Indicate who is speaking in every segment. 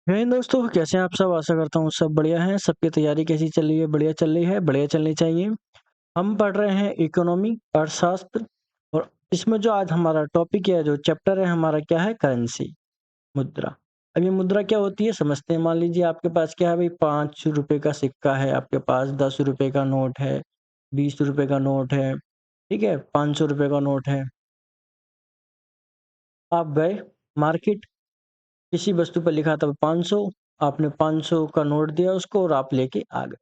Speaker 1: हे दोस्तों, कैसे हैं आप सब? आशा करता हूँ सब बढ़िया हैं। सबकी तैयारी कैसी चल रही है? बढ़िया चल रही है, बढ़िया चलनी चाहिए। हम पढ़ रहे हैं इकोनॉमी, अर्थशास्त्र। और इसमें जो आज हमारा टॉपिक है, जो चैप्टर है हमारा, क्या है? करेंसी, मुद्रा। अब ये मुद्रा क्या होती है समझते हैं। मान लीजिए आपके पास क्या है भाई, 5 रुपए का सिक्का है, आपके पास 10 रुपए का नोट है, 20 रुपए का नोट है, ठीक है, 500 रुपए का नोट है। आप गए मार्केट, किसी वस्तु पर लिखा था 500, आपने 500 का नोट दिया उसको और आप लेके आ गए।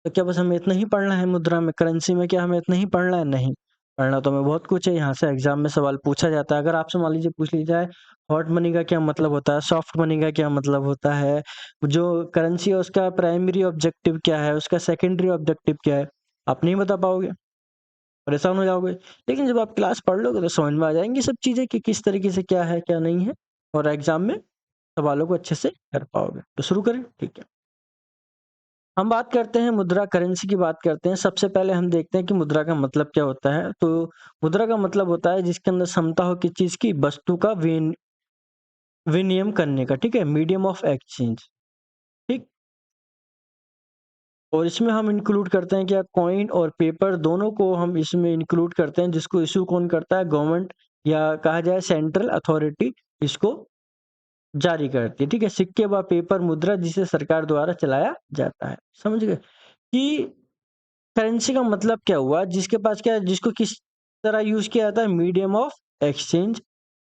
Speaker 1: तो क्या बस हमें इतना ही पढ़ना है मुद्रा में, करेंसी में? क्या हमें इतना ही पढ़ना है? नहीं, पढ़ना तो हमें बहुत कुछ है। यहाँ से एग्जाम में सवाल पूछा जाता है। अगर आपसे मान लीजिए पूछ लिया जाए हॉट मनी का क्या मतलब होता है, सॉफ्ट मनी का क्या मतलब होता है, जो करेंसी है उसका प्राइमरी ऑब्जेक्टिव क्या है, उसका सेकेंडरी ऑब्जेक्टिव क्या है, आप नहीं बता पाओगे, परेशान हो जाओगे। लेकिन जब आप क्लास पढ़ लोगे तो समझ में आ जाएंगी सब चीजें कि किस तरीके से क्या है क्या नहीं है, और एग्जाम में सवालों को अच्छे से कर पाओगे। तो शुरू करें, ठीक है। हम बात करते हैं मुद्रा, करेंसी की बात करते हैं। सबसे पहले हम देखते हैं कि मुद्रा का मतलब क्या होता है। तो मुद्रा का मतलब होता है जिसके अंदर क्षमता हो किसी चीज की, वस्तु का विनिमय करने का, ठीक है, मीडियम ऑफ एक्सचेंज, ठीक। और इसमें हम इंक्लूड करते हैं क्या, कॉइन और पेपर दोनों को हम इसमें इंक्लूड करते हैं, जिसको इशू कौन करता है? गवर्नमेंट, या कहा जाए सेंट्रल अथॉरिटी इसको जारी करती है, ठीक है। सिक्के व पेपर मुद्रा जिसे सरकार द्वारा चलाया जाता है। समझ गए कि करेंसी का मतलब क्या हुआ? जिसके पास क्या है, जिसको किस तरह यूज किया जाता है? मीडियम ऑफ एक्सचेंज,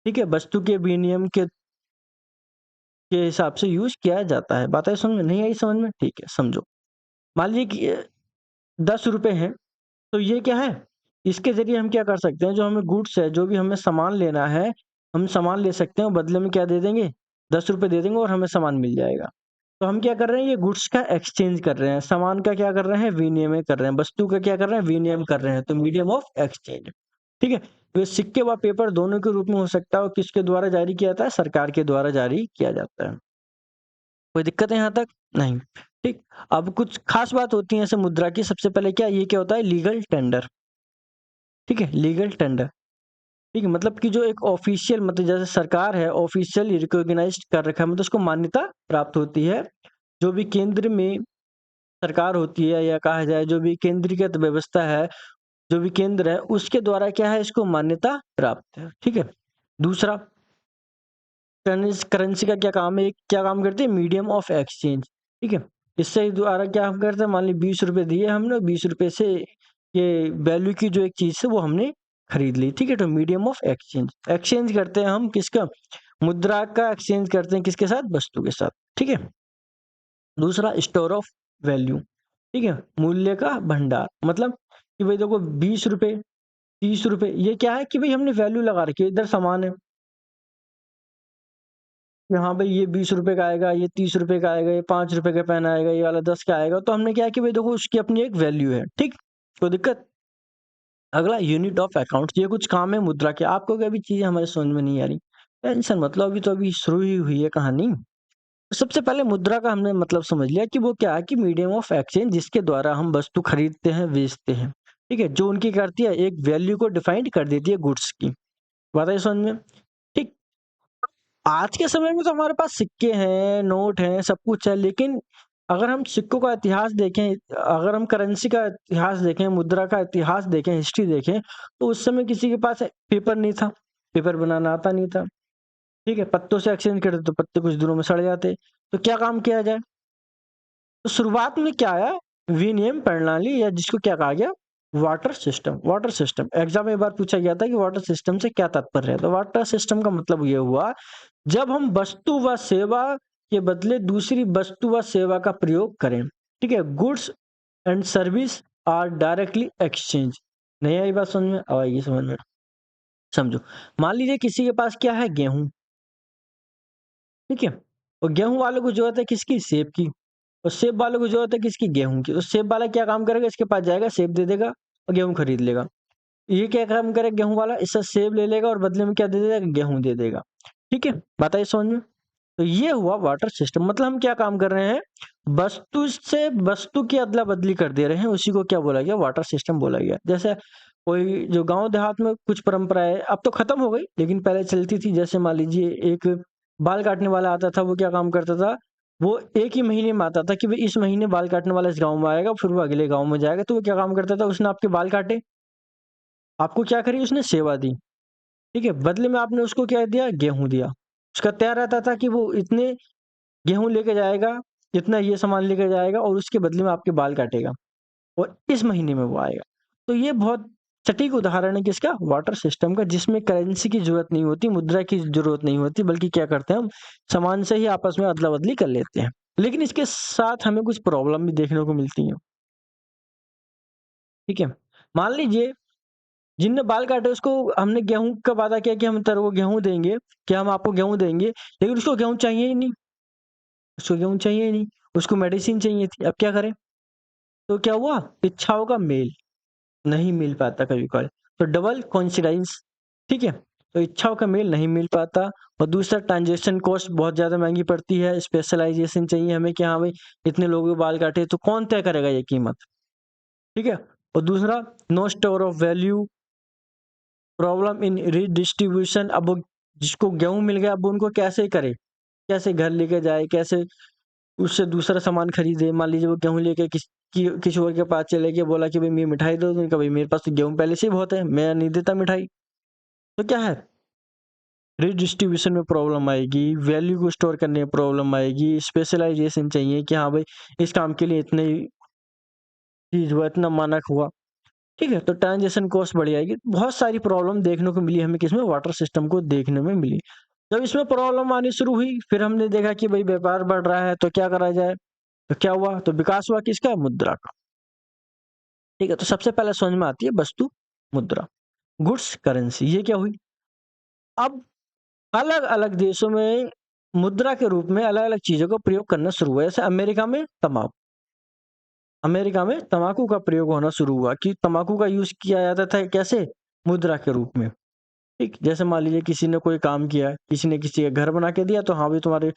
Speaker 1: ठीक है, वस्तु के विनिमय के हिसाब से यूज किया जाता है। बात है समझ में? नहीं आई समझ में? ठीक है, समझो। मान लीजिए कि 10 रुपए हैं, तो ये क्या है? इसके जरिए हम क्या कर सकते हैं, जो हमें गुड्स है, जो भी हमें सामान लेना है, हम सामान ले सकते हैं और बदले में क्या दे देंगे? 10 रुपए दे देंगे और हमें सामान मिल जाएगा। तो हम क्या कर रहे हैं? ये गुड्स का एक्सचेंज कर रहे हैं, सामान का क्या कर रहे हैं? विनिमय कर रहे हैं, वस्तु का क्या कर रहे हैं? विनिमय कर रहे हैं। तो मीडियम ऑफ एक्सचेंज, ठीक है। तो ये सिक्के व पेपर दोनों के रूप में हो सकता है, और किसके द्वारा जारी किया जाता है? सरकार के द्वारा जारी किया जाता है। कोई दिक्कत है यहाँ तक? नहीं, ठीक। अब कुछ खास बात होती है ऐसे मुद्रा की। सबसे पहले क्या, ये क्या होता है? लीगल टेंडर, ठीक है, लीगल टेंडर, ठीक है। मतलब कि जो एक ऑफिशियल, मतलब जैसे सरकार है ऑफिशियल रिकॉग्नाइज्ड कर रखा है, मतलब उसको मान्यता प्राप्त होती है। जो भी केंद्र में सरकार होती है, या कहा जाए जो भी केंद्रीकृत व्यवस्था है, जो भी केंद्र है, उसके द्वारा क्या है? इसको मान्यता प्राप्त है, ठीक है। दूसरा, करेंसी का क्या काम है? क्या काम करती है? मीडियम ऑफ एक्सचेंज, ठीक है। इससे द्वारा क्या हम करते हैं? मान ली 20 रुपए दिए हमने, 20 रुपए से ये वैल्यू की जो एक चीज है वो हमने खरीद ली, ठीक है। तो मीडियम ऑफ एक्सचेंज, एक्सचेंज करते हैं हम किसका? मुद्रा का एक्सचेंज करते हैं किसके साथ? वस्तु के साथ, ठीक है। दूसरा, स्टोर ऑफ वैल्यू, ठीक है, मूल्य का भंडार। मतलब कि भाई देखो 20 रुपए, 30 रुपए, ये क्या है कि भाई हमने वैल्यू लगा रखी है। इधर सामान है कि हाँ भाई ये 20 रुपए का आएगा, ये 30 रुपए का आएगा, ये 5 रुपए का पेन आएगा, ये वाला 10 का आएगा। तो हमने क्या है कि भाई देखो उसकी अपनी एक वैल्यू है, ठीक। कोई दिक्कत? अगला, यूनिट ऑफ अकाउंट। ये कुछ काम है मुद्रा के। आपको क्या भी चीजें हमारे समझ में नहीं आ रही, टेंशन मतलब, अभी शुरू ही हुई है कहानी। सबसे पहले मुद्रा का हमने मतलब समझ लिया कि वो क्या है, कि मीडियम ऑफ एक्सचेंज, जिसके द्वारा हम वस्तु खरीदते हैं, बेचते हैं, ठीक है। जो उनकी करती है, एक वैल्यू को डिफाइन कर देती है गुड्स की। बात है समझ में? ठीक। आज के समय में तो हमारे पास सिक्के हैं, नोट हैं, सब कुछ है। लेकिन अगर हम सिक्कों का इतिहास देखें, अगर हम करेंसी का इतिहास देखें, मुद्रा का इतिहास देखें, हिस्ट्री देखें, तो उस समय किसी के पास पेपर नहीं था, पेपर बनाना आता नहीं था, ठीक है। पत्तों से एक्सचेंज करते तो पत्ते कुछ दिनों में सड़ जाते। तो क्या काम किया जाए? तो शुरुआत में क्या आया? विनिमय प्रणाली, या जिसको क्या कहा गया? Water system. Water system exam में एक बार पूछा गया था कि वाटर सिस्टम से क्या तात्पर्य है। तो वाटर सिस्टम का मतलब ये हुआ, जब हम वस्तु व सेवा के बदले दूसरी वस्तु व सेवा का प्रयोग करें, ठीक है। Goods and service are directly exchange. नहीं आई बात समझ में? अब आइए समझ में, समझो। मान लीजिए किसी के पास क्या है? गेहूं, ठीक है। और गेहूं वालों को जरूरत है किसकी? सेब की। और सेब वालों को जरूरत है किसकी? गेहूं की। तो सेब वाला क्या काम करेगा? इसके पास जाएगा, सेब दे देगा और गेहूं खरीद लेगा। ये क्या काम करेगा? गेहूं वाला इससे सेब ले लेगा और बदले में क्या दे देगा? गेहूं दे देगा, ठीक है। बताइए समझ में? तो ये हुआ वाटर सिस्टम। मतलब हम क्या काम कर रहे हैं? वस्तु से वस्तु की अदला बदली कर दे रहे हैं, उसी को क्या बोला गया? वाटर सिस्टम बोला गया। जैसे कोई जो गांव देहात में कुछ परंपराएं अब तो खत्म हो गई, लेकिन पहले चलती थी। जैसे मान लीजिए एक बाल काटने वाला आता था, वो क्या काम करता था? वो एक ही महीने में आता था कि भाई इस महीने बाल काटने वाला इस गाँव में आएगा, फिर वो अगले गाँव में जाएगा। तो वो क्या काम करता था, उसने आपके बाल काटे, आपको क्या करी, उसने सेवा दी, ठीक है? बदले में आपने उसको क्या दिया, गेहूँ दिया। उसका तय रहता था कि वो इतने गेहूँ लेके जाएगा, इतना ये सामान लेके जाएगा और उसके बदले में आपके बाल काटेगा और इस महीने में वो आएगा। तो ये बहुत सटीक उदाहरण है किसका, वाटर सिस्टम का, जिसमें करेंसी की ज़रूरत नहीं होती, मुद्रा की ज़रूरत नहीं होती, बल्कि क्या करते हैं हम, सामान से ही आपस में अदला-बदली कर लेते हैं। लेकिन इसके साथ हमें कुछ प्रॉब्लम भी देखने को मिलती हैं, ठीक है? मान लीजिए जिनने बाल काटे उसको हमने गेहूँ का वादा किया कि हम तेरे को गेहूँ देंगे, कि हम आपको गेहूँ देंगे, लेकिन उसको गेहूँ चाहिए ही नहीं, उसको गेहूँ चाहिए ही नहीं, उसको मेडिसिन चाहिए थी। अब क्या करें? तो क्या हुआ? इच्छाओं का मेल नहीं मिल पाता कभी-कभार। तो डबल कोइंसिडेंस, ठीक है? तो इच्छाओं का मेल नहीं मिल पाता और दूसरा ट्रांज़ैक्शन कॉस्ट बहुत ज़्यादा महँगी पड़ती है, स्पेशलाइज़ेशन चाहिए हमें कि हाँ भाई इतने लोगों के बाल काटे तो कौन तय करेगा ये कीमत, ठीक है? और दूसरा no store of value, problem in redistribution, अब वो जिसको गेहूँ मिल गया अब उनको कैसे करे? कैसे घर लेके जाए, कैसे उससे दूसरा सामान खरीदे? मान लीजिए वो गेहूँ लेके किसी और के पास चले गए, बोला कि भई मैं मिठाई दो, उसने कहा भई मेरे पास तो गेहूँ पहले से ही बहुत है, मैं नहीं देता मिठाई। तो क्या है, रीडिस्ट्रीब्यूशन में प्रॉब्लम आएगी, वैल्यू को स्टोर करने में प्रॉब्लम आएगी, स्पेशलाइज़ेशन चाहिए कि हाँ भाई इस काम के लिए इतने चीज़ हुआ, इतना मानक हुआ, ठीक है? तो ट्रांज़ैक्शन कॉस्ट बढ़ जाएगी। बहुत सारी प्रॉब्लम देखने को मिली हमें किसमें, वाटर सिस्टम को देखने में मिली। जब इसमें प्रॉब्लम आनी शुरू हुई, फिर हमने देखा कि भई व्यापार बढ़ रहा है तो क्या करा जाए? तो क्या हुआ? तो विकास हुआ किसका? मुद्रा का, ठीक है? तो सबसे पहले समझ में आती है वस्तु मुद्रा, गुड्स करेंसी। ये क्या हुई? अब अलग-अलग देशों में मुद्रा के रूप में अलग-अलग चीज़ों का प्रयोग करना शुरू हुआ। जैसे अमेरिका में तम्बाकू का प्रयोग होना शुरू हुआ कि तम्बाकू का यूज़ किया जाता था कैसे? मुद्रा के रूप में, ठीक? जैसे मान लीजिए किसी ने कोई काम किया, किसी ने किसी का घर बना के दिया तो हाँ भाई तुम्हारे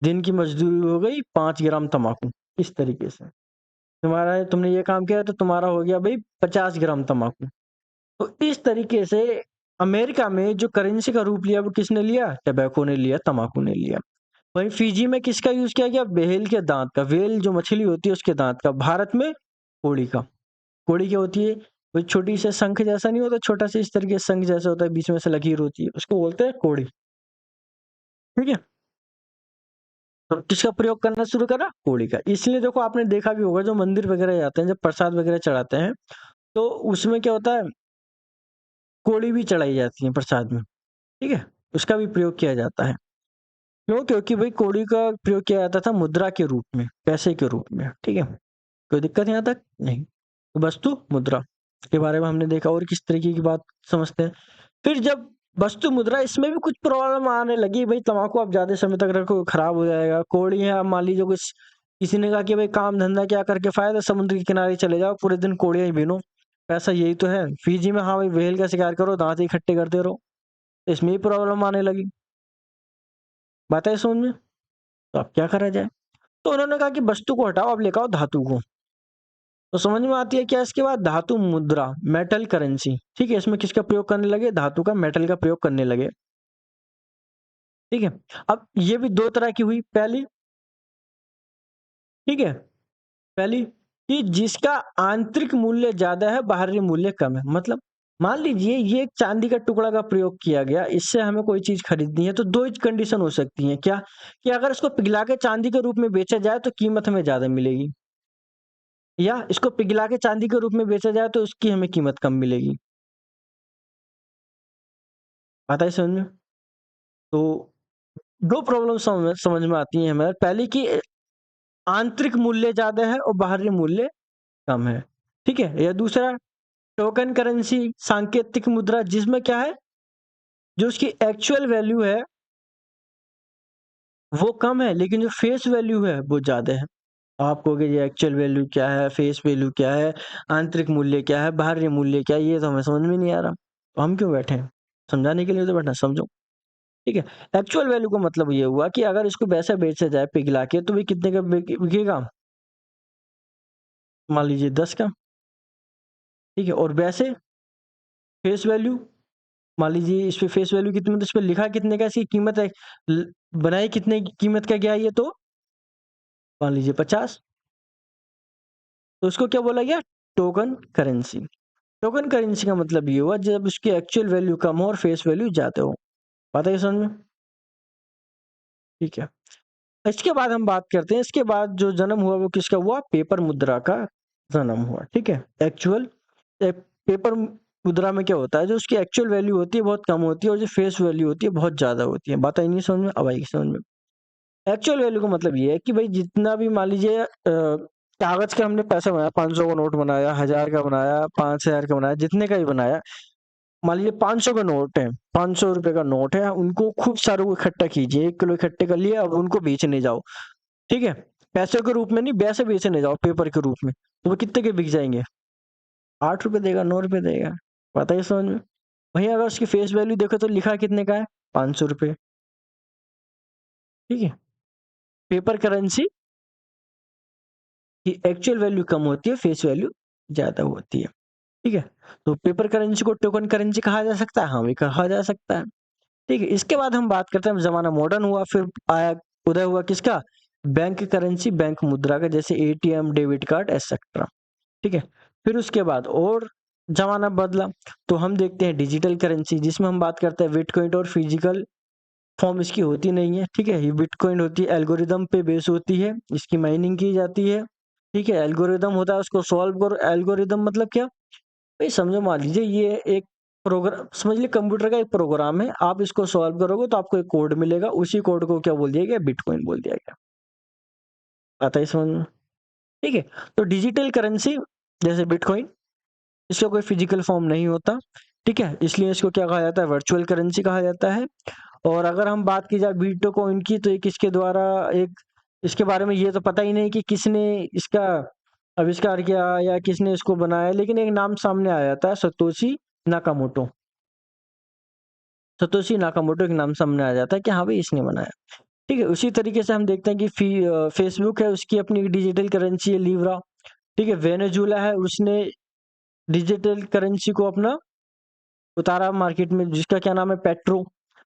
Speaker 1: दिन की मज़दूरी हो गई 5 ग्राम तम्बाकू, इस तरीके से। तुम्हारा तुमने ये काम किया तो तुम्हारा हो गया भई 50 ग्राम तम्बाकू। तो इस तरीके से अमेरिका में जो करेंसी का रूप लिया वो किसने लिया? टोबैको ने लिया, तम्बाकू ने लिया। वहीं फिजी में किसका यूज़ किया गया? व्हेल के दाँत का, व्हेल जो मछली होती है उसके दाँत का। भारत में कोड़ी का। कोड़ी क्या होती है? वही छोटी सी शंख जैसा नहीं होता, छोटा सा इस तरीके से शंख जैसा होता है, बीच में से लकीर होती है, उसको बोलते हैं कोड़ी, ठीक है? तो किसका प्रयोग करना शुरू करा? कोड़ी का। इसलिए देखो आपने देखा भी होगा जो मंदिर वगैरह जाते हैं, जब प्रसाद वगैरह चढ़ाते हैं, तो उसमें क्या होता है? कोड़ी भी चढ़ाई जाती है प्रसाद में, ठीक है? उसका भी प्रयोग किया जाता है। क्यों? क्योंकि भई कौड़ी का प्रयोग किया जाता था मुद्रा के रूप में, पैसे के रूप में, ठीक है? कोई दिक्कत यहाँ तक? नहीं। तो वस्तु, मुद्रा के बारे में हमने देखा और किस तरीके की बात समझते हैं। फिर जब वस्तु मुद्रा इसमें भी कुछ प्रॉब्लम आने लगी, भई तम्बाकू आप ज़्यादा समय तक रखो खराब हो जाएगा। कौड़ी है, अब मान लीजिए कुछ किसी ने कहा कि भई काम-धंधा क्या करके फ़ायदा, समुद्र के किनारे चले जाओ, पूरे दिन कौड़ियाँ ही बीनो, पैसा यही तो है। फिजी में हाँ भाई व्हेल का शिकार करो, दाँत ही इकट्ठे करते रहो, इसमें भी प्रॉब्लम आने लगी। बात आई समझ में? तो अब क्या करा जाए? तो उन्होंने कहा कि वस्तु को हटाओ, अब लेकर आओ धातु को। तो समझ में आती है क्या इसके बाद? धातु मुद्रा, मेटल करेंसी, ठीक है? इसमें किसका प्रयोग करने लगे? धातु का, मेटल का प्रयोग करने लगे, ठीक है? अब ये भी 2 तरह की हुई, पहली, ठीक है? पहली कि जिसका आंतरिक मूल्य ज़्यादा है, बाहरी मूल्य कम है। मतलब मान लीजिए ये एक चांदी का टुकड़ा का प्रयोग किया गया, इससे हमें कोई चीज़ खरीदनी है, तो 2 ही कंडीशन हो सकती हैं। क्या? कि अगर इसको पिघला के चांदी के रूप में बेचा जाए तो कीमत हमें ज़्यादा मिलेगी। या इसको पिघला के चांदी के रूप में बेचा जाए तो उसकी हमें कीमत कम मिलेगी। आता है समझ में? तो 2 प्रॉब्लम समझ में आती हैं हमें। पहली कि आंतरिक मूल्य ज़्यादा है और बाहरी मूल्य कम है, ठीक है? या दूसरा टोकन करेंसी, सांकेतिक मुद्रा, जिसमें क्या है, जो उसकी एक्चुअल वैल्यू है वो कम है लेकिन जो फेस वैल्यू है वो ज़्यादा है। आप कहोगे ये एक्चुअल वैल्यू क्या है, फेस वैल्यू क्या है, आंतरिक मूल्य क्या है, बाहरी मूल्य क्या है, ये तो हमें समझ में नहीं आ रहा। तो हम क्यों बैठे हैं? समझाने के लिए तो बैठे हैं, समझो। ठीक है? एक्चुअल वैल्यू का मतलब ये हुआ कि अगर इसको वैसा बेचा जाए पिघला के तो ये कितने का बिकेगा? मान लीजिए 10 का, ठीक है? और वैसे फेस वैल्यू, मान लीजिए इस पे फेस वैल्यू कितनी, मतलब इस पे लिखा कितने का, इसकी कीमत है, ल बनाई कितने की कीमत का गया ये तो मान लीजिए 50, तो उसको क्या बोला गया? Token currency. टोकन करेंसी का मतलब ये हुआ जब उसकी एक्चुअल वैल्यू कम हो और फेस वैल्यू ज़्यादा हो। बात है समझ में? ठीक है। इसके बाद हम बात करते हैं, इसके बाद जो जन्म हुआ वो किसका हुआ? पेपर मुद्रा का जन्म हुआ। ठीक है। एक्चुअल पेपर मुद्रा में क्या होता है, जो उसकी एक्चुअल वैल्यू होती है बहुत कम होती है और जो फेस वैल्यू होती है बहुत ज्यादा होती है। बात आई नहीं समझ में? अब आएगी समझ में। एक्चुअल वैल्यू का मतलब ये है कि भाई जितना भी मान लीजिए कागज का हमने पैसा बनाया, 500 का नोट बनाया, 1000 का बनाया, 5000 का बनाया, जितने का ही बनाया, मान लीजिए 500 का नोट है, 500 रुपए का नोट है, उनको खूब सारों को इकट्ठा कीजिए, 1 किलो इकट्ठे कर लिए, अब उनको बेचने जाओ। ठीक है। पैसे के रूप में नहीं, वैसे बेचने जाओ पेपर के रूप में, तो वो कितने के बिक जाएंगे? 8 रुपए देगा, 9 रुपए देगा। पता है समझ में? वहीं अगर उसकी फेस वैल्यू देखो तो लिखा कितने का है? 500 रुपए। ठीक है। पेपर करेंसी की एक्चुअल वैल्यू कम होती है, फेस वैल्यू ज्यादा होती है। ठीक है। तो पेपर करेंसी को टोकन करेंसी कहा जा सकता है? हाँ भी कहा जा सकता है। ठीक है। इसके बाद हम बात करते हैं, जमाना मॉडर्न हुआ, फिर आया उदय हुआ किसका? बैंक करेंसी, बैंक मुद्रा का, जैसे एटीएम, डेबिट कार्ड एक्सेट्रा। ठीक है। फिर उसके बाद और जमाना बदला, तो हम देखते हैं डिजिटल करेंसी, जिसमें हम बात करते हैं बिटकॉइन, और फिजिकल फॉर्म इसकी होती नहीं है। ठीक है। ये बिटकॉइन होती है, एल्गोरिदम पे बेस होती है, इसकी माइनिंग की जाती है। ठीक है। एल्गोरिदम होता है, उसको सॉल्व करो। एल्गोरिदम मतलब क्या भाई? समझो, मान लीजिए ये एक प्रोग्राम, समझ लीजिए कंप्यूटर का एक प्रोग्राम है, आप इसको सॉल्व करोगे तो आपको एक कोड मिलेगा, उसी कोड को क्या बोल दिया गया? बिटकॉइन बोल दिया गया। आता है समझ में? ठीक है। तो डिजिटल करेंसी जैसे बिटकॉइन, इसका कोई फिजिकल फॉर्म नहीं होता। ठीक है। इसलिए इसको क्या कहा जाता है? वर्चुअल करेंसी कहा जाता है। और अगर हम बात की जाए बिटकॉइन की, तो ये किसके द्वारा, एक इसके बारे में ये तो पता ही नहीं कि किसने इसका आविष्कार किया या किसने इसको बनाया, लेकिन एक नाम सामने आ जाता है, सतोशी नाकामोटो। सतोशी नाकामोटो के नाम सामने आ जाता है कि हाँ भाई इसने बनाया। ठीक है। उसी तरीके से हम देखते हैं कि फेसबुक है, उसकी अपनी डिजिटल करेंसी है लीब्रा। ठीक है। वेनेजुएला है, उसने डिजिटल करेंसी को अपना उतारा मार्केट में, जिसका क्या नाम है? पेट्रो।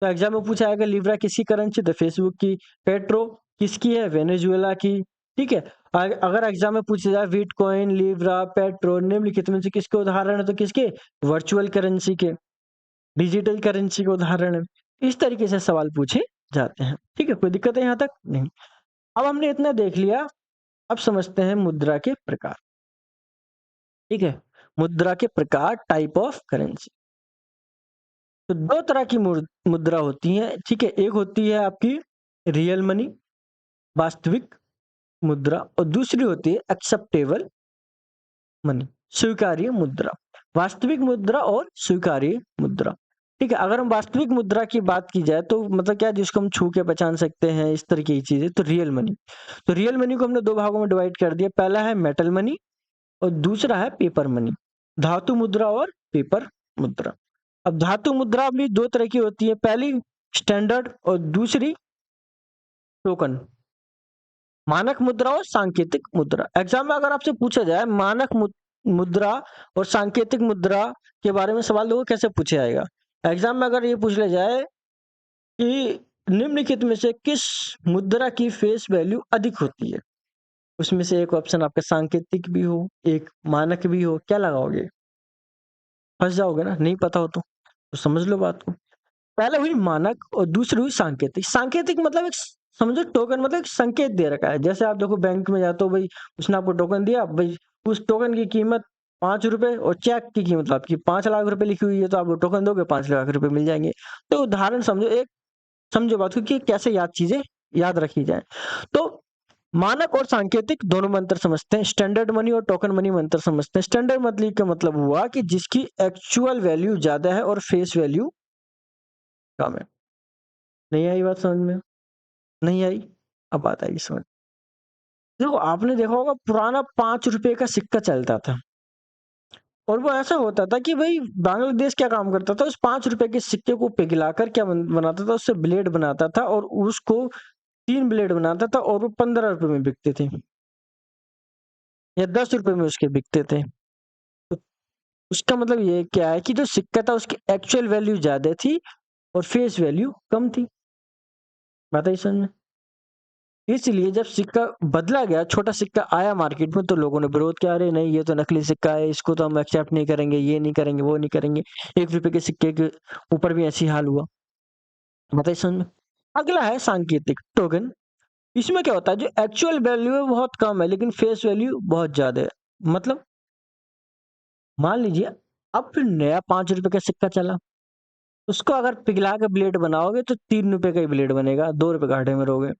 Speaker 1: तो एग्जाम में पूछा जाएगा लीब्रा किसकी करेंसी? तो फेसबुक की। पेट्रो किसकी है? वेनेजुएला की। ठीक है। अगर एग्जाम में पूछा जाए बिटकॉइन, लीब्रा, पेट्रो निम्नलिखित में से किसके उदाहरण है, तो किसके? वर्चुअल करेंसी के, डिजिटल करेंसी के उदाहरण है। इस तरीके से सवाल पूछे जाते हैं। ठीक है। कोई दिक्कत है यहाँ तक? नहीं। अब हमने इतना देख लिया, अब समझते हैं मुद्रा के प्रकार। ठीक है। मुद्रा के प्रकार, टाइप ऑफ करेंसी। तो दो तरह की मुद्रा होती है। ठीक है। एक होती है आपकी रियल मनी, वास्तविक मुद्रा, और दूसरी होती है एक्सेप्टेबल मनी, स्वीकार्य मुद्रा। वास्तविक मुद्रा और स्वीकार्य मुद्रा। ठीक है। अगर हम वास्तविक मुद्रा की बात की जाए तो मतलब क्या, जिसको हम छू के पहचान सकते हैं, इस तरह की चीजें, तो रियल मनी। तो रियल मनी को हमने दो भागों में डिवाइड कर दिया। पहला है मेटल मनी और दूसरा है पेपर मनी। धातु मुद्रा और पेपर मुद्रा। अब धातु मुद्रा भी दो तरह की होती है, पहली स्टैंडर्ड और दूसरी टोकन। मानक मुद्रा और सांकेतिक मुद्रा। एग्जाम में अगर आपसे पूछा जाए मानक मुद्रा और सांकेतिक मुद्रा के बारे में सवाल, देखो कैसे पूछा जाएगा। एग्जाम में अगर ये पूछ लिया जाए कि निम्नलिखित में से किस मुद्रा की फेस वैल्यू अधिक होती है, उसमें से एक ऑप्शन आपका सांकेतिक भी हो, एक मानक भी हो, क्या लगाओगे? फंस जाओगे ना, नहीं पता हो तो समझ लो बात को। पहले हुई मानक और दूसरी हुई सांकेतिक। सांकेतिक मतलब एक, समझो टोकन मतलब एक संकेत दे रखा है। जैसे आप देखो बैंक में जाते हो भाई, उसने आपको टोकन दिया भाई, उस टोकन की कीमत 5 रुपए और चेक की कीमत आपकी 5 लाख रुपए लिखी हुई है, तो आप वो टोकन दोगे 5 लाख रुपए मिल जाएंगे। तो उदाहरण समझो, एक समझो बात को कि कैसे याद चीजें याद रखी जाए। तो मानक और सांकेतिक दोनों में अंतर समझते हैं। स्टैंडर्ड मनी और टोकन मनी में अंतर समझते हैं। स्टैंडर्ड मनी का मतलब हुआ कि जिसकी एक्चुअल वैल्यू ज्यादा है और फेस वैल्यू कम है। नहीं आई बात समझ में? नहीं आई? अब बात आएगी समझ। देखो आपने देखा होगा पुराना 5 रुपए का सिक्का चलता था, और वो ऐसा होता था कि भाई बांग्लादेश क्या काम करता था, उस 5 रुपए के सिक्के को पिघलाकर क्या बनाता था, उससे ब्लेड बनाता था, और उसको 3 ब्लेड बनाता था, और वो 15 रुपए में बिकते थे या 10 रुपए में उसके बिकते थे। तो उसका मतलब ये क्या है कि जो सिक्का था उसकी एक्चुअल वैल्यू ज्यादा थी और फेस वैल्यू कम थी। बात आई समझ में? इसलिए जब सिक्का बदला गया, छोटा सिक्का आया मार्केट में, तो लोगों ने विरोध किया, अरे नहीं ये तो नकली सिक्का है, इसको तो हम एक्सेप्ट नहीं करेंगे, ये नहीं करेंगे, वो नहीं करेंगे। ₹1 के सिक्के के ऊपर भी ऐसे ही हाल हुआ। बताइए समझ में? अगला है सांकेतिक टोकन। इसमें क्या होता है, जो एक्चुअल वैल्यू है बहुत कम है, लेकिन फेस वैल्यू बहुत ज़्यादा है। मतलब मान लीजिए अब फिर नया ₹5 का सिक्का चला, उसको अगर पिघला के ब्लेड बनाओगे तो ₹3 का ही ब्लेड बनेगा, ₹2 घाटे में रहोगे।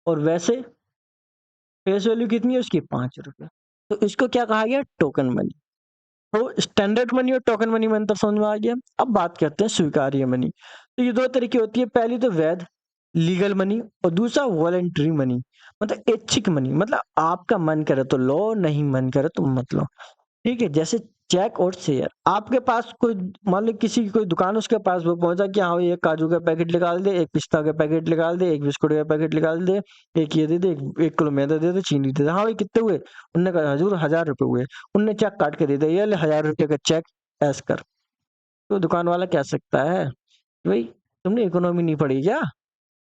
Speaker 1: और वैसे फेस वैल्यू कितनी है उसकी? ₹5। तो इसको क्या कहा गया? Token money. तो स्टैंडर्ड मनी और टोकन मनी में अंतर समझ में आ गया। अब बात करते हैं स्वीकार्य मनी। तो ये 2 तरह की होती है, पहली तो वैध लीगल मनी और दूसरा वॉलंटरी मनी, मतलब ऐच्छिक मनी, मतलब आपका मन करे तो लो, नहीं मन करे तो मत लो। ठीक है, जैसे चेक और शेयर। आपके पास कोई, मान लो किसी की कोई दुकान, उसके पास वो पहुंचा कि हाँ भाई एक काजू का पैकेट निकाल दे, एक पिस्ता का पैकेट निकाल दे, एक बिस्कुट का पैकेट निकाल दे, एक ये दे दे, 1 किलो मैदा दे दे, चीनी दे दे। हाँ भाई कितने हुए? उनने कहा हजूर ₹1000 हुए। उनने चेक काट के दे दिया, ये ले ₹1000 का चेक, ऐस कर। तो दुकान वाला कह सकता है भाई तुमने इकोनॉमी नहीं पढ़ी क्या?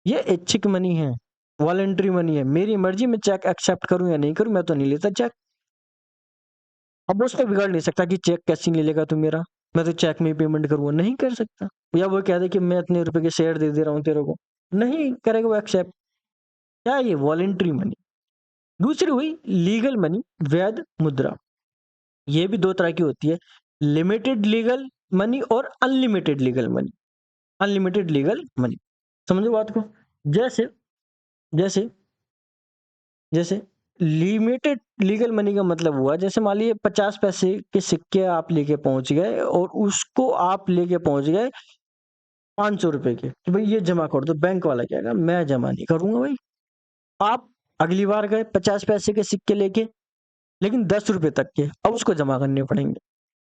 Speaker 1: ये ऐच्छिक मनी है, वॉलंटरी मनी है, मेरी मर्जी में चेक एक्सेप्ट करूं या नहीं करूं, मैं तो नहीं लेता चेक। अब वो उसको बिगाड़ नहीं सकता कि चेक कैसे नहीं लेगा तू मेरा, मैं तो चेक में ही पेमेंट करूंगा, नहीं कर सकता। या वो कह दे कि मैं इतने रुपए के शेयर दे दे रहा हूँ तेरे को, नहीं करेगा वो एक्सेप्ट। क्या है ये? Voluntary money. दूसरी हुई लीगल मनी, वैध मुद्रा। ये भी 2 तरह की होती है, लिमिटेड लीगल मनी और unlimited legal money. Unlimited legal money, समझो बात को? जैसे जैसे जैसे लिमिटेड लीगल मनी का मतलब हुआ, जैसे मान लीजिए 50 पैसे के सिक्के आप लेके पहुंच गए और उसको आप लेके पहुंच गए ₹500 के, कि भाई ये जमा कर दो। बैंक वाला कहेगा मैं जमा नहीं करूंगा भाई। आप अगली बार गए 50 पैसे के सिक्के लेके, लेकिन ₹10 तक के, अब उसको जमा करने पड़ेंगे।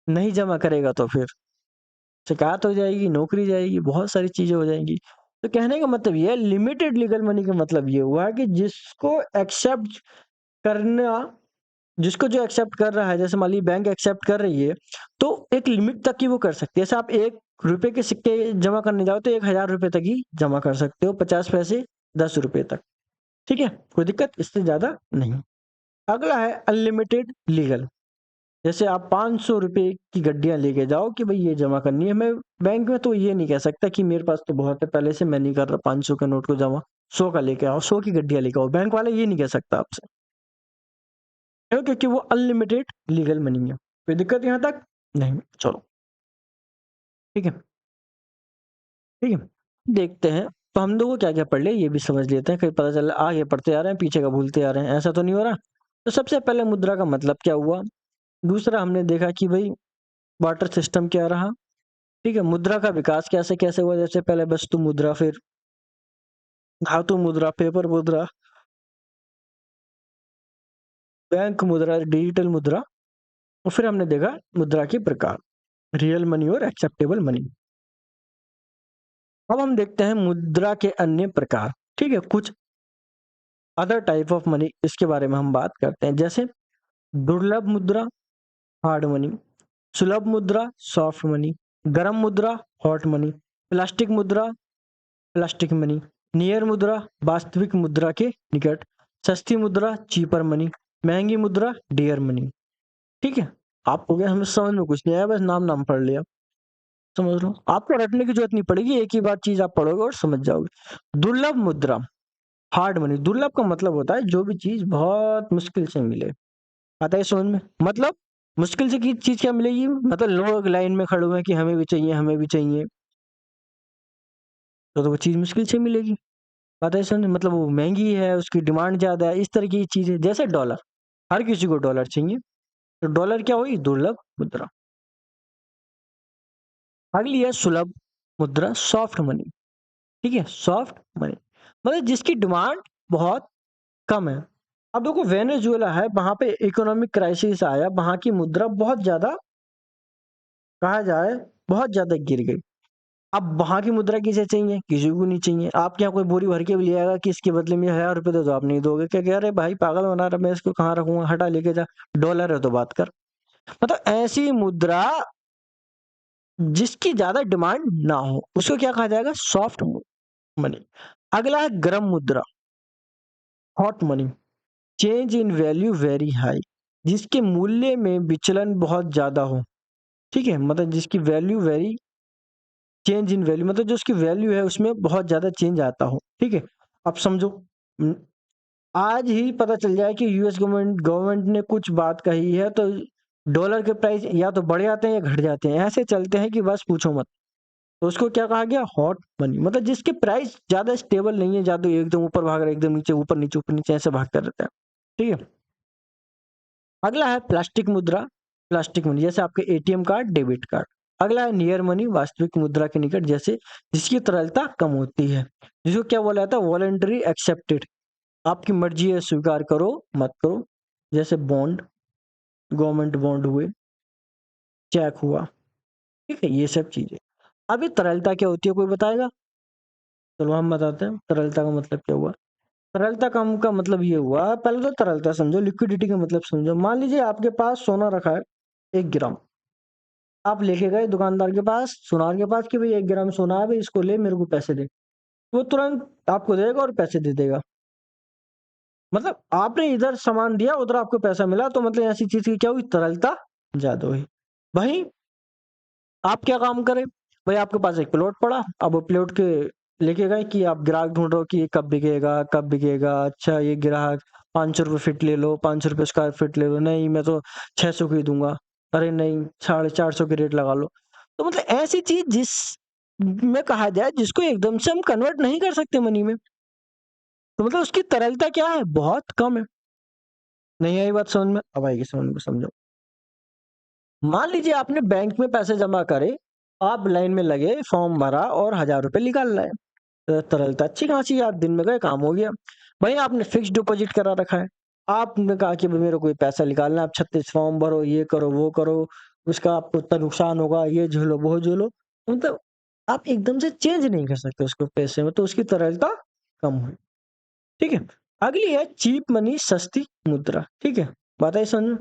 Speaker 1: नहीं जमा करेगा तो फिर शिकायत हो जाएगी, नौकरी जाएगी, बहुत सारी चीजें हो जाएंगी। तो कहने का मतलब ये है, लिमिटेड लीगल मनी का मतलब ये हुआ कि जिसको एक्सेप्ट करना, जिसको जो एक्सेप्ट कर रहा है, जैसे मान लीजिए बैंक एक्सेप्ट कर रही है, तो एक लिमिट तक ही वो कर सकती है। जैसे आप ₹1 के सिक्के जमा करने जाओ तो ₹1000 तक ही जमा कर सकते हो, 50 पैसे, ₹10 तक। ठीक है, कोई दिक्कत, इससे ज्यादा नहीं। अगला है अनलिमिटेड लीगल। जैसे आप ₹500 की गड्डियां लेके जाओ कि भाई ये जमा करनी है, मैं बैंक में तो ये नहीं कह सकता कि मेरे पास तो बहुत है पहले से, मैं नहीं कर रहा 500 के नोट को जमा, 100 का लेके आओ, 100 की गड्डियां लेके आओ। बैंक वाला ये नहीं कह सकता आपसे, क्यों? क्योंकि वो अनलिमिटेड लीगल मनी है। कोई दिक्कत यहाँ तक? नहीं। चलो ठीक है, ठीक है, देखते हैं। तो हम लोगों को क्या क्या पढ़ लिया ये भी समझ लेते हैं, कहीं पता चला आगे पढ़ते आ रहे हैं पीछे का भूलते आ रहे हैं, ऐसा तो नहीं हो रहा। तो सबसे पहले मुद्रा का मतलब क्या हुआ। दूसरा हमने देखा कि भाई वाटर सिस्टम क्या रहा। ठीक है, मुद्रा का विकास कैसे कैसे हुआ, जैसे पहले वस्तु मुद्रा, फिर धातु मुद्रा, पेपर मुद्रा, बैंक मुद्रा, डिजिटल मुद्रा, और फिर हमने देखा मुद्रा के प्रकार, रियल मनी और एक्सेप्टेबल मनी। अब हम देखते हैं मुद्रा के अन्य प्रकार। ठीक है, कुछ अदर टाइप ऑफ मनी, इसके बारे में हम बात करते हैं। जैसे दुर्लभ मुद्रा, हार्ड मनी, सुलभ मुद्रा, सॉफ्ट मनी, गरम मुद्रा, हॉट मनी, प्लास्टिक मुद्रा, प्लास्टिक मनी, नियर मुद्रा, वास्तविक मुद्रा के निकट, सस्ती मुद्रा, चीपर मनी, महंगी मुद्रा, डियर मनी। ठीक है, आपको क्या हमें समझ में कुछ नहीं आया, बस नाम नाम पढ़ लिया, समझ लो, आपको रटने की जरूरत नहीं पड़ेगी, एक ही बार चीज आप पढ़ोगे और समझ जाओगे। दुर्लभ मुद्रा, हार्ड मनी। दुर्लभ का मतलब होता है जो भी चीज बहुत मुश्किल से मिले। आता है समझ में? मतलब मुश्किल से की चीज क्या मिलेगी, मतलब लोग लाइन में खड़े हुए हैं कि हमें भी चाहिए, हमें भी चाहिए, तो वो चीज मुश्किल से मिलेगी। आता है समझ में? मतलब वो महंगी है, उसकी डिमांड ज्यादा है, इस तरह की चीज है। जैसे डॉलर, हर किसी को डॉलर चाहिए, तो डॉलर क्या हुई? दुर्लभ मुद्रा। अगली है सुलभ मुद्रा, सॉफ्ट मनी। ठीक है, सॉफ्ट मनी मतलब जिसकी डिमांड बहुत कम है। अब देखो वेनेजुएला है, वहां पे इकोनॉमिक क्राइसिस आया, वहां की मुद्रा बहुत ज्यादा, कहा जाए बहुत ज्यादा गिर गई। अब वहां की मुद्रा किसे चाहिए? किसी को नहीं चाहिए। आपके यहाँ कोई बोरी भर के भी ले आएगा कि इसके बदले में ₹1000 दे दो, आप नहीं दोगे, क्या कह रहे भाई पागल बना रहा, मैं इसको कहाँ रखूंगा, हटा लेके जा, डॉलर है तो बात कर। मतलब ऐसी मुद्रा जिसकी ज्यादा डिमांड ना हो, उसको क्या कहा जाएगा? Soft money. अगला है गरम मुद्रा। Hot money, change in value very high, जिसके मूल्य में विचलन बहुत ज्यादा हो। ठीक है, मतलब जिसकी value very, change in value मतलब जो उसकी वैल्यू है उसमें बहुत ज्यादा चेंज आता हो। ठीक है, अब समझो, न- आज ही पता चल जाए कि यूएस गवर्नमेंट ने कुछ बात कही है तो डॉलर के प्राइस या तो बढ़ जाते हैं या घट जाते हैं, ऐसे चलते हैं कि बस पूछो मत। तो उसको क्या कहा गया, हॉट मनी, मतलब जिसके प्राइस ज्यादा स्टेबल नहीं है, ज्यादा एकदम ऊपर भाग रहा है, एकदम नीचे, ऊपर नीचे ऐसे भागता रहता है। ठीक है, अगला है प्लास्टिक मुद्रा, प्लास्टिक मनी जैसे आपके एटीएम कार्ड, डेबिट कार्ड। अगला है नियर मनी, वास्तविक मुद्रा के निकट, जैसे जिसकी तरलता कम होती है, जिसको क्या बोला जाता है, वॉलेंटरी एक्सेप्टेड, आपकी मर्जी है स्वीकार करो मत करो, जैसे बॉन्ड, गवर्नमेंट बॉन्ड हुए, चेक हुआ। ठीक है, ये सब चीजें। अभी तरलता क्या होती है, कोई बताएगा? चलो हम बताते हैं तरलता का मतलब क्या हुआ। तरलता का मतलब ये हुआ, पहले तो तरलता समझो, लिक्विडिटी का मतलब समझो। मान लीजिए आपके पास सोना रखा है 1 ग्राम, आप लेके गए दुकानदार के पास, सुनार के पास कि भाई 1 ग्राम सोना है भाई, इसको ले, मेरे को पैसे दे। वो तुरंत आपको देगा और पैसे दे देगा। मतलब आपने इधर सामान दिया, उधर आपको पैसा मिला, तो मतलब ऐसी चीज की क्या हुई, तरलता ज्यादा हुई। वही आप क्या काम करें, भाई आपके पास एक प्लॉट पड़ा, अब वो प्लॉट के लेके गए कि आप ग्राहक ढूंढ रहे हो कि ये कब बिकेगा कब बिकेगा। अच्छा, ये ग्राहक 500 रुपये फीट ले लो, 500 रुपये स्क्वायर फीट ले लो। नहीं, मैं तो 600 की दूंगा। अरे नहीं, 450 के रेट लगा लो। तो मतलब ऐसी चीज जिस में कहा जाए जिसको एकदम से हम कन्वर्ट नहीं कर सकते मनी में, तो मतलब उसकी तरलता क्या है, बहुत कम है। नहीं आई बात समझ में? अब आएगी समझ में, समझो। मान लीजिए आपने बैंक में पैसे जमा करे, आप लाइन में लगे, फॉर्म भरा और 1000 रुपये निकाल लाए। तरलता अच्छी खासी है, आप दिन में गए, काम हो गया। भाई आपने फिक्स डिपॉजिट करा रखा है, आपने कहा कि भाई मेरे को पैसा निकालना है, आप 36 फॉर्म भरो, ये करो वो करो, उसका आपको इतना नुकसान होगा, ये झेलो वो झेलो। मतलब आप एकदम से चेंज नहीं कर सकते उसको पैसे में, तो उसकी तरलता कम हुई। ठीक है, अगली है चीप मनी, सस्ती मुद्रा। ठीक है, बताइए समझ,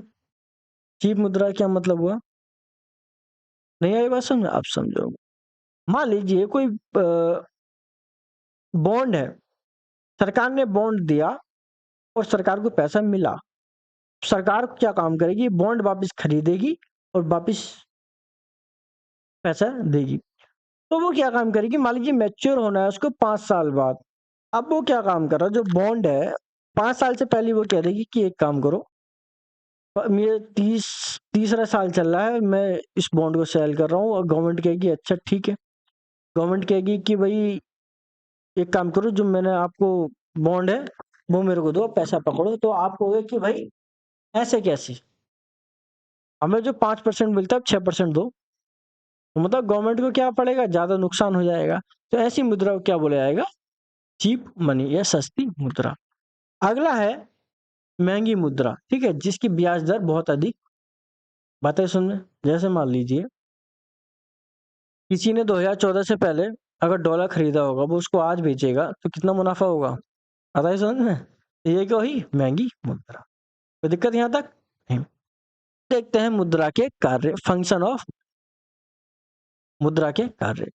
Speaker 1: चीप मुद्रा क्या मतलब हुआ? नहीं आई बात समझ? आप समझो, मान लीजिए कोई बॉन्ड है, सरकार ने बॉन्ड दिया और सरकार को पैसा मिला। सरकार क्या काम करेगी, बॉन्ड वापस खरीदेगी और वापस पैसा देगी। तो वो क्या काम करेगी, मान लीजिए मैच्योर होना है उसको 5 साल बाद। अब वो क्या काम कर रहा है, जो बॉन्ड है 5 साल से पहले वो कह देगी कि एक काम करो, मेरे तीसरा साल चल रहा है, मैं इस बॉन्ड को सेल कर रहा हूँ, और गवर्नमेंट कहेगी अच्छा ठीक है। गवर्नमेंट कहेगी कि भाई एक काम करो, जो मैंने आपको बॉन्ड है वो मेरे को दो, पैसा पकड़ो। तो आप कहोगे कि भाई ऐसे कैसे, हमें जो 5% मिलता है 6% दो। तो मतलब गवर्नमेंट को क्या पड़ेगा, ज्यादा नुकसान हो जाएगा। तो ऐसी मुद्रा को क्या बोला जाएगा, चीप मनी या सस्ती मुद्रा। अगला है महंगी मुद्रा। ठीक है, जिसकी ब्याज दर बहुत अधिक। बातें सुन में, जैसे मान लीजिए किसी ने 2014 से पहले अगर डॉलर खरीदा होगा, वो उसको आज बेचेगा तो कितना मुनाफा होगा, आता है समझ में? ये क्या हुई, महंगी मुद्रा। कोई दिक्कत यहाँ तक नहीं। देखते हैं मुद्रा के कार्य, फंक्शन ऑफ मुद्रा के कार्य।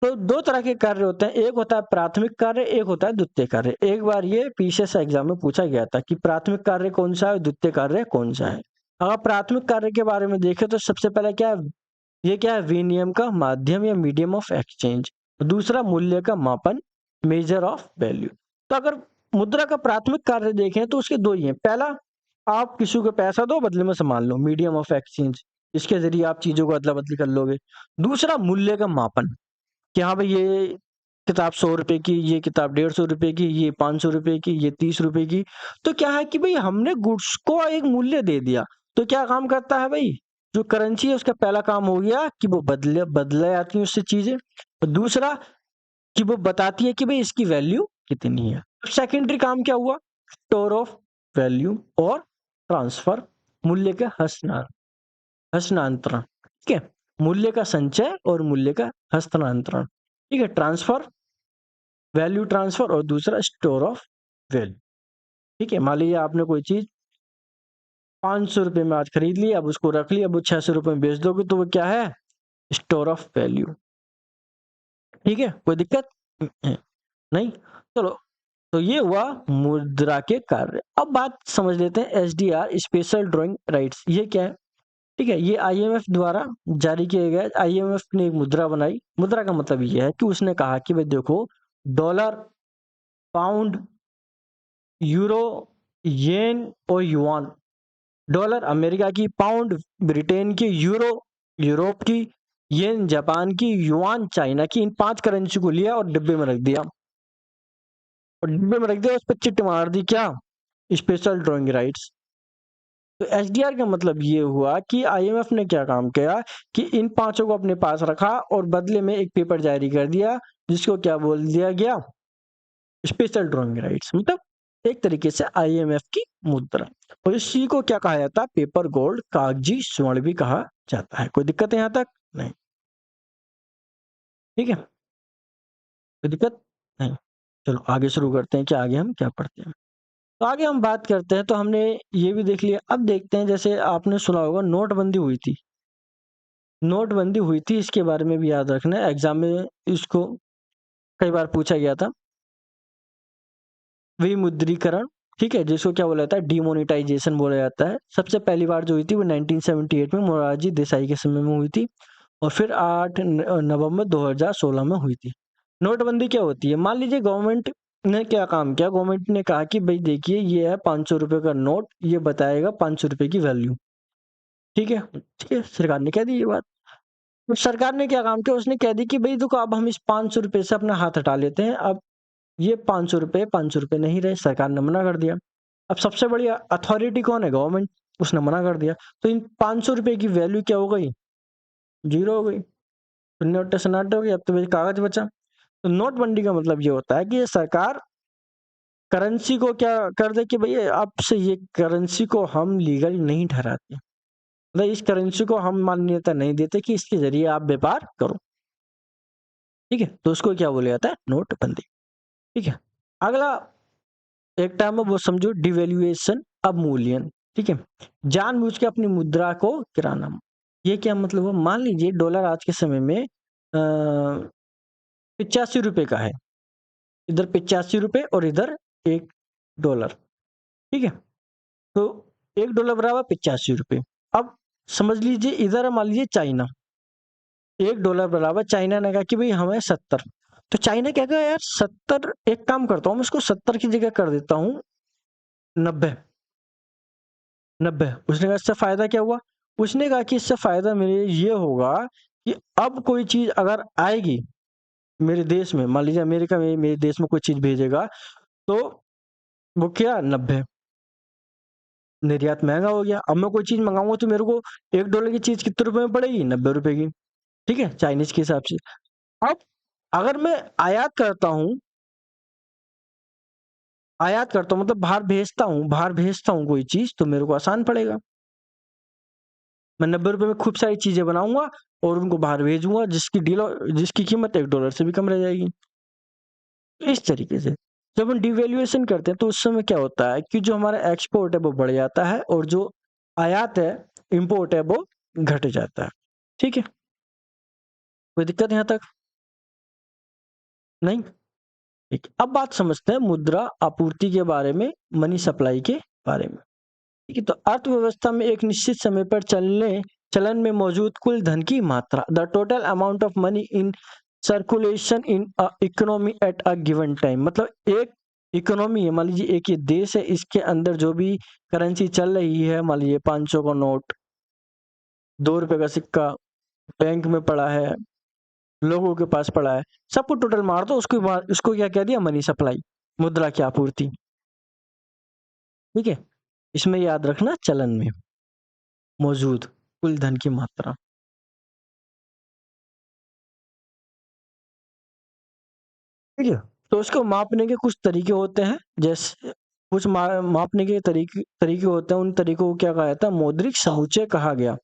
Speaker 1: तो दो तरह के कार्य होते हैं, एक होता है प्राथमिक कार्य, एक होता है द्वितीय कार्य। एक बार ये पीछे से एग्जाम में पूछा गया था कि प्राथमिक कार्य कौन सा है और द्वितीय कार्य कौन सा है। अगर प्राथमिक कार्य के बारे में देखें तो सबसे पहले क्या है, ये क्या है, विनिमय का माध्यम या मीडियम ऑफ एक्सचेंज। दूसरा मूल्य का मापन, मेजर ऑफ वैल्यू। तो अगर मुद्रा का प्राथमिक कार्य देखें तो उसके दो ही हैं। पहला, आप किसी को पैसा दो, बदले में सामान लो, मीडियम ऑफ एक्सचेंज, इसके जरिए आप चीजों को अदला बदली कर लोगे। दूसरा, मूल्य का मापन, कि हाँ भाई ये किताब 100 रुपए की, ये किताब 150 रुपए की, ये 500 रुपए की, ये 30 रुपए की। तो क्या है कि भाई हमने गुड्स को एक मूल्य दे दिया, तो क्या काम करता है भाई, जो करेंसी है उसका पहला काम हो गया कि वो बदले जाती है उससे चीजें, और दूसरा कि वो बताती है कि भाई इसकी वैल्यू कितनी है। सेकेंडरी काम क्या हुआ, स्टोर ऑफ वैल्यू और ट्रांसफर, मूल्य का हस्तांतरण। ठीक है, मूल्य का संचय और मूल्य का हस्तांतरण। ठीक है, ट्रांसफर, वैल्यू ट्रांसफर, और दूसरा स्टोर ऑफ वैल्यू। ठीक है, मान लीजिए आपने कोई चीज 500 रुपये में आज खरीद ली, अब उसको रख लिया, अब वो 600 रुपये में बेच दोगे, तो वो क्या है, स्टोर ऑफ वैल्यू। ठीक है, कोई दिक्कत नहीं? चलो, तो ये हुआ मुद्रा के कार्य। अब बात समझ लेते हैं एसडीआर, स्पेशल ड्राइंग राइट्स, ये क्या है? ठीक है, ये आईएमएफ द्वारा जारी किया गया। आईएमएफ ने एक मुद्रा बनाई। मुद्रा का मतलब ये है कि उसने कहा कि भाई देखो, डॉलर, पाउंड, यूरो, येन और युआन। डॉलर अमेरिका की, पाउंड ब्रिटेन की, यूरो यूरोप की, येन जापान की, युआन चाइना की, इन 5 करेंसी को लिया और डिब्बे में रख दिया। और डिब्बे में रख दिया, उस पर चिट्ठ मार दी, क्या? Special drawing rights. तो एसडीआर का मतलब ये हुआ कि आईएमएफ ने क्या काम किया कि इन 5 को अपने पास रखा और बदले में एक पेपर जारी कर दिया, जिसको क्या बोल दिया गया? Special drawing rights. मतलब एक तरीके से आईएमएफ की मुद्रा। और इसी को क्या कहा जाता है? पेपर गोल्ड, कागजी स्वर्ण भी कहा जाता है। कोई दिक्कत है यहाँ तक? नहीं। ठीक है, कोई दिक्कत नहीं। चलो आगे शुरू करते हैं कि आगे हम क्या पढ़ते हैं। तो आगे हम बात करते हैं। तो हमने ये भी देख लिया। अब देखते हैं, जैसे आपने सुना होगा नोटबंदी हुई थी। नोटबंदी हुई थी, इसके बारे में भी याद रखना है, एग्जाम में इसको कई बार पूछा गया था। विमुद्रीकरण, ठीक है, जिसको क्या बोला जाता है? डिमोनेटाइजेशन बोला जाता है। सबसे पहली बार जो हुई थी वो 1978 में मोरारजी देसाई के समय में हुई थी, और फिर 8 नवंबर 2016 में हुई थी। नोटबंदी क्या होती है? मान लीजिए गवर्नमेंट ने क्या काम किया, गवर्नमेंट ने कहा कि भाई देखिए, ये है 500 रुपए का नोट, ये बताएगा 500 रुपए की वैल्यू। ठीक है, ठीक है, सरकार ने कह दी ये बात। तो सरकार ने क्या काम किया? उसने कह दी कि भाई देखो, अब हम इस 500 रुपए से अपना हाथ हटा लेते हैं। अब ये 500 रुपए नहीं रहे, सरकार ने मना कर दिया। अब सबसे बड़ी अथॉरिटी कौन है? गवर्नमेंट। उसने मना कर दिया, तो इन 500 रुपए की वैल्यू क्या हो गई? जीरो हो गई। शून्य सन्नाटे हो गई, अब तो भाई कागज बचा। तो नोटबंदी का मतलब ये होता है कि ये सरकार करेंसी को क्या कर दे कि भाई अब से ये करेंसी को हम लीगल नहीं ठहराते, मतलब इस करेंसी को हम मान्यता नहीं देते कि इसके जरिए आप व्यापार करो। ठीक है, तो उसको क्या बोला जाता है? नोटबंदी। ठीक है, अगला एक टर्म है, वो समझो डिवेल्युएशन, अवमूल्यन। ठीक है, जानबूझ के अपनी मुद्रा को गिराना। ये क्या मतलब है? मान लीजिए डॉलर आज के समय में 85 रुपए का है। इधर 85 रुपए और इधर $1। ठीक है, तो $1 बराबर 85 रुपए। अब समझ लीजिए इधर मान लीजिए चाइना, $1 बराबर, चाइना ने कहा कि भाई हमें 70। तो चाइना क्या कहा? यार 70, एक काम करता हूँ, मैं इसको 70 की जगह कर देता हूँ 90। 90। उसने कहा इससे फायदा क्या हुआ? उसने कहा कि इससे फायदा मेरे ये होगा कि अब कोई चीज अगर आएगी मेरे देश में, मान लीजिए अमेरिका में मेरे देश में कोई चीज भेजेगा, तो वो क्या, 90। निर्यात महंगा हो गया। अब मैं कोई चीज मंगाऊंगा तो मेरे को $1 की चीज कितने रुपए में पड़ेगी? 90 रुपए की। ठीक है, चाइनीज के हिसाब से। अब अगर मैं आयात करता हूँ मतलब बाहर भेजता हूँ कोई चीज, तो मेरे को आसान पड़ेगा। मैं 90 रुपए में खूब सारी चीजें बनाऊंगा और उनको बाहर भेजूंगा, जिसकी कीमत $1 से भी कम रह जाएगी। इस तरीके से जब हम डिवेल्युएशन करते हैं तो उस समय क्या होता है कि जो हमारा एक्सपोर्ट है वो बढ़ जाता है, और जो आयात है, इंपोर्ट है, वो घट जाता है। ठीक है, कोई दिक्कत यहाँ तक? नहीं। ठीक, अब बात समझते हैं मुद्रा आपूर्ति के बारे में, मनी सप्लाई के बारे में। ठीक है, तो अर्थव्यवस्था में एक निश्चित समय पर चलन में मौजूद कुल धन की मात्रा, the total amount of money in circulation in a economy at a given time. मतलब एक इकोनॉमी है, मान लीजिए एक ये देश है, इसके अंदर जो भी करेंसी चल रही है, मान लीजिए 500 का नोट, $2 का सिक्का बैंक में पड़ा है, लोगों के पास पड़ा है, सबको टोटल मार दो, उसको क्या कह दिया? मनी सप्लाई, मुद्रा की आपूर्ति। ठीक है, इसमें याद रखना चलन में मौजूद कुल धन की मात्रा। ठीक है, तो उसको मापने के कुछ तरीके होते हैं, जैसे कुछ मापने के तरीके होते हैं। उन तरीकों को क्या कहा जाता है? मौद्रिक समुच्चय कहा गया।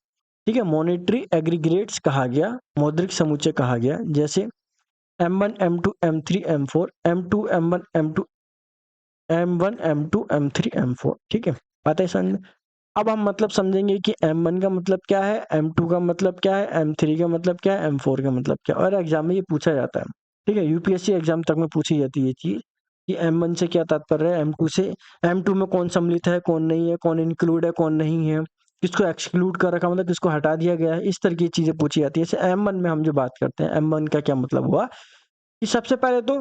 Speaker 1: ठीक है, मॉनेटरी एग्रीगेट्स कहा गया, मौद्रिक समुच्चय कहा गया। जैसे M1 M2 M3 M4, M2 M1 M2 M1 M2 M3 M4। ठीक है, आता है समझ में? अब हम मतलब समझेंगे कि M1 का मतलब क्या है, M2 का मतलब क्या है, M3 का मतलब क्या है, M4 का मतलब क्या है, और एग्जाम में ये पूछा जाता है। ठीक है, यूपीएससी एग्जाम तक में पूछी जाती है ये चीज। कि M1 से क्या तात्पर्य है, M2 से, M2 में कौन सम्मिलित है, कौन नहीं है, कौन इंक्लूड है, कौन नहीं है, किसको एक्सक्लूड कर रखा, मतलब किसको हटा दिया गया है, इस तरह की चीजें पूछी जाती है। जैसे M1 में हम जो बात करते हैं, M1 का क्या मतलब हुआ कि सबसे पहले तो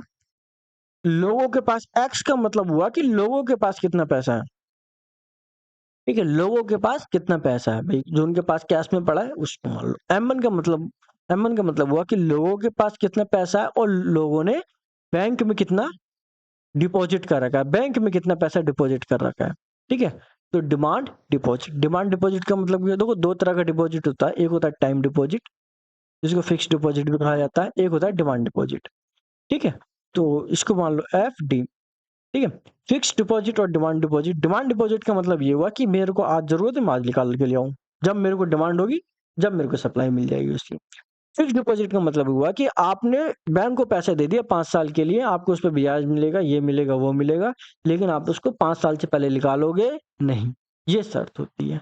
Speaker 1: लोगों के पास, X का मतलब हुआ कि लोगों के पास कितना पैसा है। ठीक है, लोगों के पास कितना पैसा है भाई, जो उनके पास कैश में पड़ा है उसको मान लो। M1 का मतलब हुआ कि लोगों के पास कितना पैसा है और लोगों ने बैंक में कितना डिपॉजिट कर रखा है, बैंक में कितना पैसा डिपॉजिट कर रखा है। ठीक है, तो डिमांड डिपॉजिट का मतलब ये देखो, दो तरह का डिपॉजिट होता है, एक होता है टाइम डिपॉजिट जिसको फिक्स डिपॉजिट भी कहा जाता है, एक होता है डिमांड डिपॉजिट। ठीक है, तो इसको मान लो FD। ठीक है, फिक्स डिपॉजिट और डिमांड डिपॉजिट का मतलब ये हुआ कि मेरे को आज जरूरत है, मैं आज निकाल के ले आऊं, जब मेरे को डिमांड होगी, जब मेरे को सप्लाई मिल जाएगी उसकी। फिक्स डिपॉजिट का मतलब हुआ कि आपने बैंक को पैसे दे दिया 5 साल के लिए, आपको उस पर ब्याज मिलेगा, ये मिलेगा, वो मिलेगा, लेकिन आप उसको 5 साल से पहले निकालोगे नहीं, ये शर्त होती है।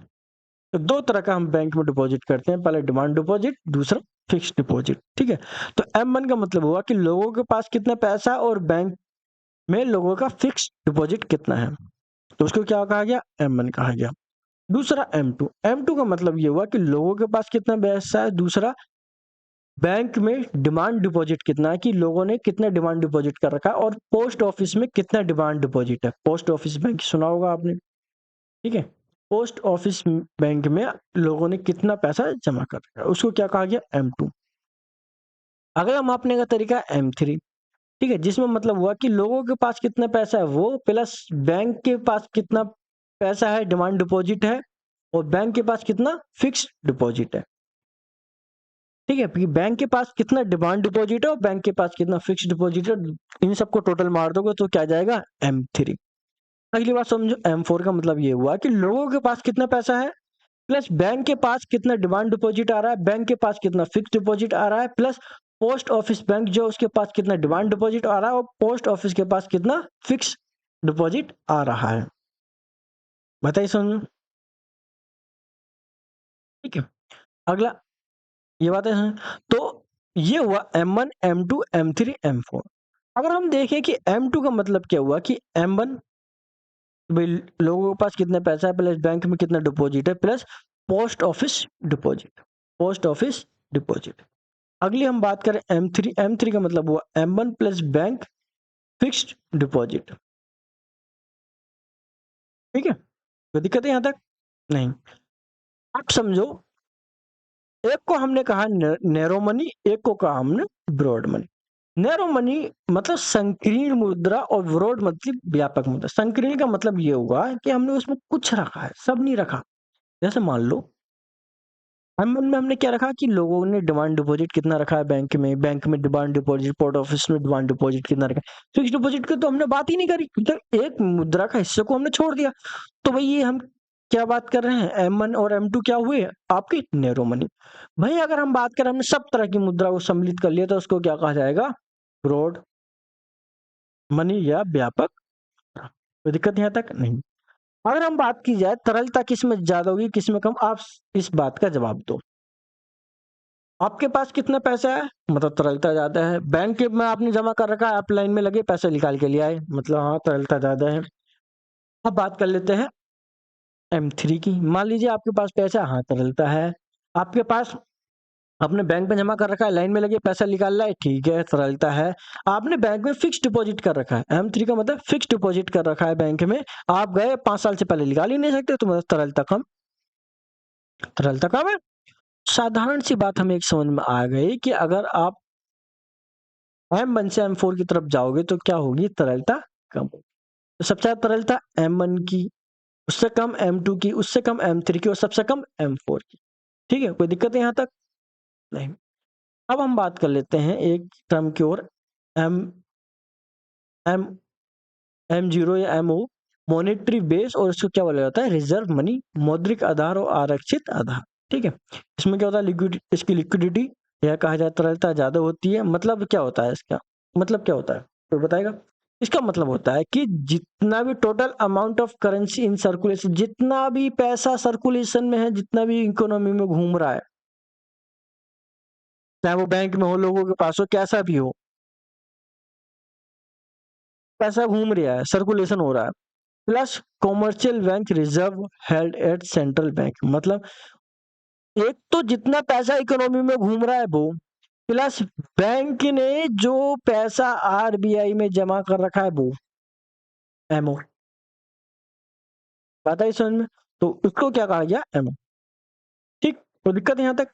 Speaker 1: तो दो तरह का हम बैंक में डिपॉजिट करते हैं, पहले डिमांड डिपॉजिट, दूसरा फिक्स डिपॉजिट। ठीक है, तो M1 का मतलब हुआ कि लोगों के पास कितना पैसा है और बैंक में लोगों का फिक्स डिपॉजिट कितना है, तो उसको क्या कहा गया, M1 कहा गया। दूसरा M2 का मतलब ये हुआ कि लोगों के पास कितना पैसा है, दूसरा बैंक में डिमांड डिपॉजिट कितना है, कि लोगों ने कितना डिमांड डिपॉजिट कर रखा है, और पोस्ट ऑफिस में कितना डिमांड डिपॉजिट है। पोस्ट ऑफिस बैंक सुना होगा आपने। ठीक है, पोस्ट ऑफिस बैंक में लोगों ने कितना पैसा जमा कर रखा है, उसको क्या कहा गया, M2। अगला मापने का तरीका है M3। ठीक है, जिसमें मतलब हुआ कि लोगों के पास कितना पैसा है वो, प्लस बैंक के पास कितना पैसा है, डिमांड डिपॉजिट है, और बैंक के पास कितना फिक्स डिपॉजिट है। ठीक है, कि बैंक के पास कितना डिमांड डिपॉजिट है और बैंक के पास कितना फिक्स डिपॉजिट है, इन सबको टोटल मार दोगे तो क्या जाएगा, M3। अगली बात समझो, M4 का मतलब ये हुआ कि लोगों के पास कितना पैसा है, प्लस बैंक के पास कितना डिमांड डिपॉजिट आ रहा है, बैंक के पास कितना फिक्स डिपॉजिट आ रहा है, प्लस पोस्ट ऑफिस बैंक जो उसके पास कितना डिमांड डिपॉजिट आ रहा है और पोस्ट ऑफिस के पास कितना फिक्स डिपॉजिट आ रहा है। बताइए समझो। ठीक है, अगला ये बात है। तो ये हुआ M1 M2 M3 M4। अगर हम देखें कि M2 का मतलब क्या हुआ कि M1 भाई लोगों के पास कितना पैसा है, प्लस बैंक में कितना डिपॉजिट है, plus post office deposit, post office deposit. अगली हम बात करें M3 का मतलब हुआ M1 plus bank fixed deposit. ठीक है, कोई दिक्कत है यहां तक, नहीं। अब समझो, एक को हमने कहा नैरो मनी, एक को कहा हमने ब्रॉड मनी। नैरो मनी मतलब संकीर्ण मुद्रा और ब्रॉड मतलब व्यापक मुद्रा। संकीर्ण का मतलब ये हुआ कि हमने उसमें कुछ रखा है, सब नहीं रखा। जैसे मान लो M1 में हमने क्या रखा कि लोगों ने डिमांड डिपॉजिट कितना रखा है बैंक में, बैंक में डिमांड डिपॉजिट, पोस्ट ऑफिस में डिमांड डिपॉजिट कितना रखा है। फिक्स डिपॉजिट की तो हमने बात ही नहीं करी, तो एक मुद्रा का हिस्से को हमने छोड़ दिया। तो भाई ये हम क्या बात कर रहे हैं, M1 और M2 क्या हुए, आपकी नैरो मनी। भाई अगर हम बात करें, हमने सब तरह की मुद्रा को सम्मिलित कर लिया, तो उसको क्या कहा जाएगा, ब्रॉड मनी या व्यापक। कोई दिक्कत यहाँ तक, नहीं। अगर हम बात की जाए तरलता किसमें ज्यादा होगी, किसमें कम, आप इस बात का जवाब दो। आपके पास कितना पैसा है, मतलब तरलता ज्यादा है। बैंक में आपने जमा कर रखा है, आप लाइन में लगे पैसा निकाल के लिए आए, मतलब हाँ तरलता ज्यादा है। अब बात कर लेते हैं M3 की। मान लीजिए आपके पास पैसा, हाँ तरलता है। आपके पास आपने बैंक में जमा कर रखा है, लाइन में लगे पैसा निकाल रहा है, ठीक है तरलता है। आपने बैंक में फिक्स डिपॉजिट कर रखा है, M3 का मतलब फिक्स डिपॉजिट कर रखा है बैंक में, आप गए 5 साल से पहले निकाल ही नहीं सकते, तो मतलब तरलता कम। तरलता कम है। साधारण सी बात हमें एक समझ में आ गई कि अगर आप M1 से M4 की तरफ जाओगे तो क्या होगी, तरलता कम होगी। तो सबसे ज्यादा तरलता M1 की, उससे कम M2 की, उससे कम M3 की, और सबसे कम M4 की। ठीक है, कोई दिक्कत है यहाँ तक, नहीं। अब हम बात कर लेते हैं एक टर्म की ओर, एम एम M0 या MO, मॉनेटरी बेस, और इसको क्या बोला जाता है, रिजर्व मनी, मौद्रिक आधार और आरक्षित आधार। ठीक है, इसमें क्या होता है, लिक्विडिटी, इसकी लिक्विडिटी या कहा जाए तरलता ज्यादा होती है। मतलब क्या होता है इसका, मतलब क्या होता है, तो बताएगा। इसका मतलब होता है कि जितना भी total amount of currency in circulation, जितना भी पैसा सर्कुलेशन में है, जितना भी इकोनॉमी में घूम रहा है, चाहे वो बैंक में हो, लोगों के पास हो, कैसा भी हो, पैसा घूम रहा है, सर्कुलेशन हो रहा है, plus commercial bank reserve held at central bank. मतलब एक तो जितना पैसा इकोनॉमी में घूम रहा है वो, प्लस बैंक ने जो पैसा आरबीआई में जमा कर रखा है वो, एमओ। बात आई समझ में? तो उसको क्या कहा गया? एमओ। ठीक, तो दिक्कत यहाँ तक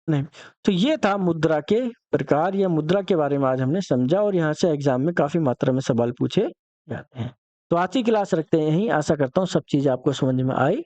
Speaker 1: नहीं। तो ये था मुद्रा के प्रकार या मुद्रा के बारे में आज हमने समझा, और यहाँ से एग्जाम में काफी मात्रा में सवाल पूछे जाते हैं। तो आज की क्लास रखते हैं यहीं। आशा करता हूँ सब चीजें आपको समझ में आई